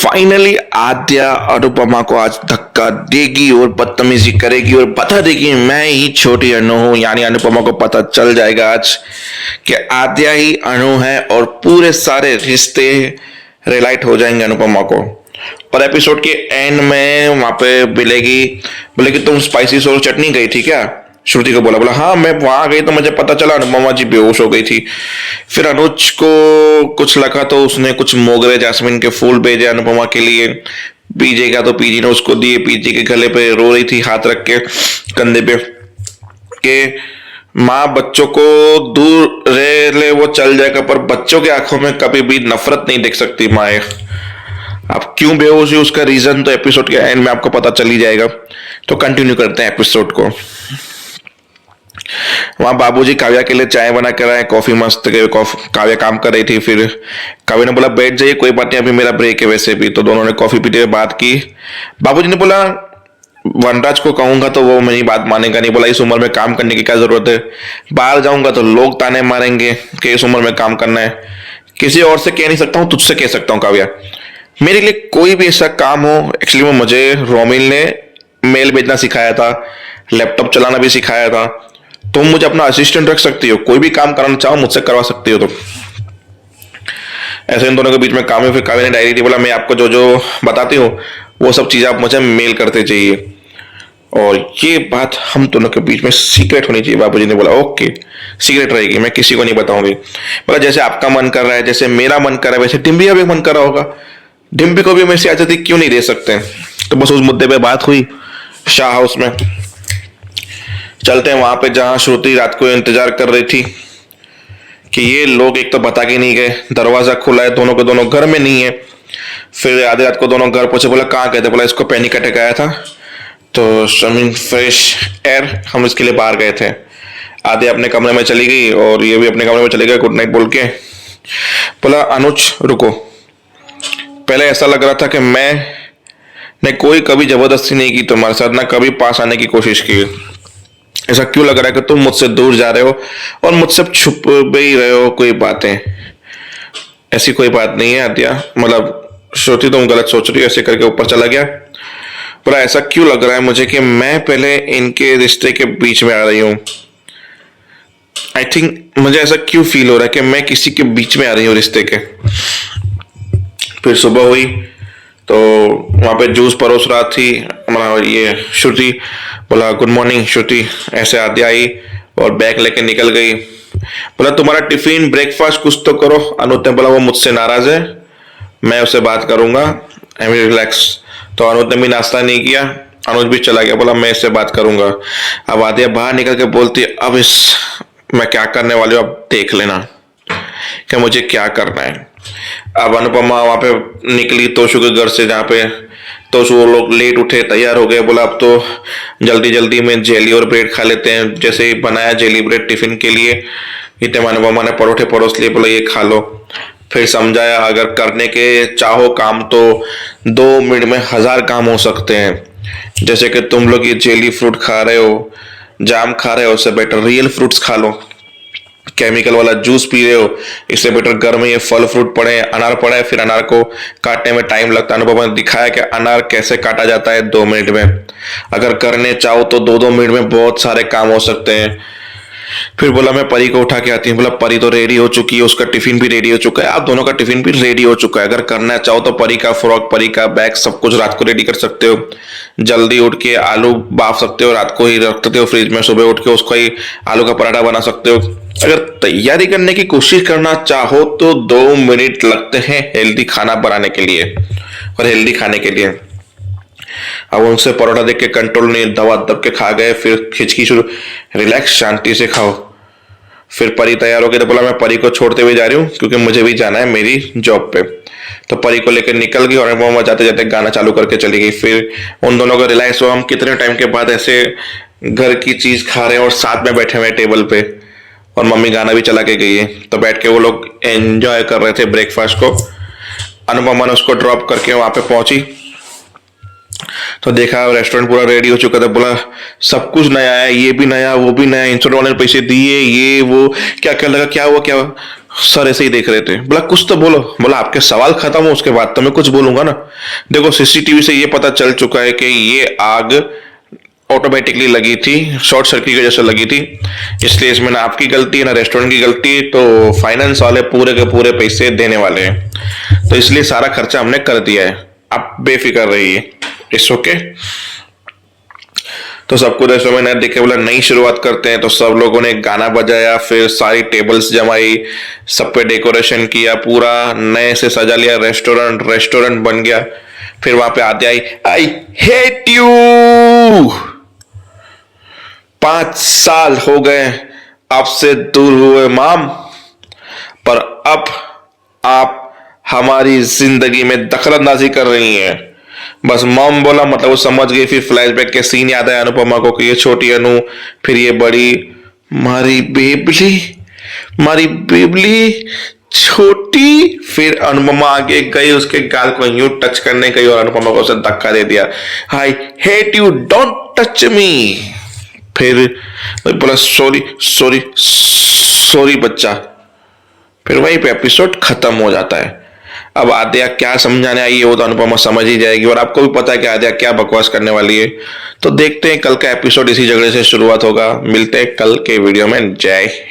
Finally आद्या अनुपमा को आज धक्का देगी और बदतमीजी करेगी और बता देगी मैं ही छोटी अनु हूं। यानी अनुपमा को पता चल जाएगा आज कि आद्या ही अनु है और पूरे सारे रिश्ते रिलाइट हो जाएंगे अनुपमा को। और एपिसोड के एंड में वहां पे बोलेगी बोलेगी तुम स्पाइसी सोर चटनी गई थी क्या? श्रुति को बोला बोला हाँ मैं वहां गई तो मुझे पता चला अनुपमा जी बेहोश हो गई थी। फिर अनुज को कुछ लगा तो उसने कुछ मोगरे जासमीन के फूल भेजे अनुपमा के लिए। पीजे का तो पीजी ने उसको दिए। पीजी के गले पे रो रही थी हाथ रख के कंधे पे कि माँ बच्चों को दूर रह ले वो चल जाएगा पर बच्चों की आंखों में कभी भी नफरत नहीं देख सकती माँ। अब क्यों बेहोश हुई उसका रीजन तो एपिसोड के एंड में आपको पता चल ही जाएगा। तो कंटिन्यू करते हैं एपिसोड को। वहां बाबूजी काव्या के लिए चाय बना कर आए। कॉफी मस्त काव्या काम कर रही थी। फिर काव्या ने बोला बैठ जाइए कोई बात नहीं अभी मेरा ब्रेक है वैसे भी। तो दोनों ने कॉफी पीते हुए बात की। बाबूजी ने बोला वनराज को कहूंगा तो वो मेरी बात मानेगा नहीं। बोला इस उम्र में काम करने की क्या जरूरत है? बाहर जाऊंगा तो लोग ताने मारेंगे कि इस उम्र में काम करना है। किसी और से कह नहीं सकता हूँ तुझसे कह सकता हूँ काव्या। मेरे लिए कोई भी ऐसा काम हो। एक्चुअली वो मुझे रोमिल ने मेल भेजना सिखाया था, लैपटॉप चलाना भी सिखाया था। तुम मुझे अपना असिस्टेंट रख सकती हो, कोई भी काम कराना चाहो मुझसे करवा सकती हो। तो ऐसे इन दोनों के बीच में काम है। फिर काव्या ने डायरी दी। बोला मैं आपको जो जो बताती हूँ वो सब चीजें आप मुझे मेल करते चाहिए और ये बात हम दोनों के बीच में सीक्रेट होनी चाहिए। बाबूजी ने बोला ओके सीक्रेट रहेगी मैं किसी को नहीं बताऊंगी। बोला जैसे आपका मन कर रहा है जैसे मेरा मन कर रहा है वैसे डिम्बी का भी मन कर रहा होगा। डिम्बी को भी मैं ऐसी आजादी क्यों नहीं दे सकते? तो बस उस मुद्दे पे बात हुई शाह हाउस में। चलते हैं वहां पे जहां श्रुति रात को इंतजार कर रही थी कि ये लोग एक तो बता के नहीं गए। दरवाजा खुला है दोनों के दोनों घर में नहीं है। फिर आधी रात को दोनों घर पहुंचे। बोला कहाँ गए थे? बोला इसको पैनिक अटैक आया था तो फ्रेश एयर हम इसके लिए बाहर गए थे। आधे अपने कमरे में चली गई और ये भी अपने कमरे में चले गए गुड नाइट बोल के। बोला अनुज रुको, पहले ऐसा लग रहा था कि मैंने कोई कभी जबरदस्ती नहीं की तुम्हारे साथ, ना कभी पास आने की कोशिश की। ऐसा क्यों लग रहा है कि तुम मुझसे दूर जा रहे हो और मुझसे छुप ही रहे हो कोई बातें? ऐसी कोई बात नहीं है आद्या, मतलब श्रुति तुम गलत सोच रही हो। ऐसे करके ऊपर चला गया। बोला ऐसा क्यों लग रहा है मुझे कि मैं पहले इनके रिश्ते के बीच में आ रही हूँ? आई थिंक मुझे ऐसा क्यों फील हो रहा है कि मैं किसी के बीच में आ रही हूँ रिश्ते के। फिर सुबह हुई तो वहां पे जूस परोस रहा थी हमारा ये श्रुति। बोला गुड मॉर्निंग श्रुति। ऐसे आद्या आई और बैग लेके निकल गई। बोला तुम्हारा टिफिन ब्रेकफास्ट कुछ तो करो। अनुज ने बोला वो मुझसे नाराज है, मैं उससे बात करूंगा, आई विल रिलैक्स। तो अनुज ने भी नाश्ता नहीं किया। अनुज भी चला गया। बोला मैं इससे बात करूंगा। अब आद्या बाहर निकल के बोलती अब इस मैं क्या करने वाली हूँ अब देख लेना कि मुझे क्या करना है। अब अनुपमा वहां पे निकली तोशु के घर से जहाँ पे तोशु वो लोग लेट उठे तैयार हो गए। बोला अब तो जल्दी जल्दी में जेली और ब्रेड खा लेते हैं। जैसे ही बनाया जेली ब्रेड टिफिन के लिए इतने में अनुपमा ने परोठे परोस लिए। बोला ये खा लो। फिर समझाया अगर करने के चाहो काम तो 2 मिनट में 1000 काम हो सकते हैं। जैसे कि तुम लोग ये जेली फ्रूट खा रहे हो, जाम खा रहे हो, उससे बेटर रियल फ्रूट्स खा लो। केमिकल वाला जूस पी रहे हो, इससे बेटर घर में ये फल फ्रूट पड़े हैं, अनार पड़ा है। फिर अनार को काटने में टाइम लगता है। अनुपमा ने दिखाया कि अनार कैसे काटा जाता है 2 मिनट में। अगर करने चाहो तो 2-2 मिनट में बहुत सारे काम हो सकते हैं। फिर बोला मैं परी को उठा के आती हूँ। बोला परी तो रेडी हो चुकी है, उसका टिफिन भी रेडी हो चुका है, आप दोनों का टिफिन भी रेडी हो चुका है। अगर करना चाहो तो परी का फ्रॉक परी का बैग सब कुछ रात को रेडी कर सकते हो। जल्दी उठ के आलू बाफ सकते हो, रात को ही रख सकते हो फ्रिज में, सुबह उठ के उसको ही आलू का पराठा बना सकते हो। अगर तैयारी करने की कोशिश करना चाहो तो 2 मिनट लगते हैं हेल्दी खाना बनाने के लिए और हेल्दी खाने के लिए। अब उनसे परोठा देख के कंट्रोल नहीं, दवा दब के खा गए। फिर खिचकी शुरू, रिलैक्स शांति से खाओ। फिर परी तैयार हो गई तो बोला मैं परी को छोड़ते हुए जा रही हूँ क्योंकि मुझे भी जाना है मेरी जॉब पे। तो परी को लेकर निकल गई और वो जाते जाते गाना चालू करके चली गई। फिर उन दोनों को रिलैक्स हुआ हम कितने टाइम के बाद ऐसे घर की चीज खा रहे हैं और साथ में बैठे हुए टेबल पे, और मम्मी गाना भी चला के गई है। तो बैठ के वो लोग एंजॉय कर रहे थे ब्रेकफास्ट को। अनुपमा ने उसको ड्रॉप करके वहां पे पहुंची तो देखा रेस्टोरेंट पूरा रेडी हो चुका था। बोला सब कुछ नया है, ये भी नया वो भी नया, इंस्टॉल वाले ने पैसे दिए, ये वो क्या क्या लगा, क्या हुआ क्या हुआ? सर ऐसे ही देख रहे थे। बोला कुछ तो बोलो। बोला आपके सवाल खत्म हो उसके बाद तो मैं कुछ बोलूंगा ना। देखो सीसीटीवी से ये पता चल चुका है कि ये आग ऑटोमेटिकली लगी थी, शॉर्ट सर्किट की वजह से लगी थी। इसलिए इसमें ना आपकी गलती है ना रेस्टोरेंट की गलती, तो फाइनेंस वाले पूरे के पूरे पैसे देने वाले हैं। तो इसलिए सारा खर्चा हमने कर दिया है, आप बेफिक्र रहिए। It's okay. तो सबको रेस्टोरेंट में देखे बोला नई शुरुआत करते हैं। तो सब लोगों ने गाना बजाया, फिर सारी टेबल्स जमाई, सब पे डेकोरेशन किया, पूरा नए से सजा लिया। रेस्टोरेंट रेस्टोरेंट बन गया। फिर वहां पे आते आई हेट यू, 5 साल हो गए आपसे दूर हुए माम, पर अब आप हमारी जिंदगी में दखलंदाजी कर रही हैं। बस मॉम बोला मतलब वो समझ गई। फिर फ्लैशबैक के सीन याद आया अनुपमा को कि ये छोटी अनु, फिर ये बड़ी, मारी बेबली, मारी बेबली छोटी। फिर अनुपमा आगे गई, उसके गाल को यूं टच करने गई और अनुपमा को उसे धक्का दे दिया। I hate you, don't touch me. फिर बोला सॉरी सॉरी सॉरी बच्चा। फिर वहीं पे एपिसोड खत्म हो जाता है। अब आद्या क्या समझाने आई है वो तो अनुपमा समझ ही जाएगी, और आपको भी पता है कि आद्या क्या बकवास करने वाली है। तो देखते हैं कल का एपिसोड, इसी झगड़े से शुरुआत होगा। मिलते हैं कल के वीडियो में। जय हिंद।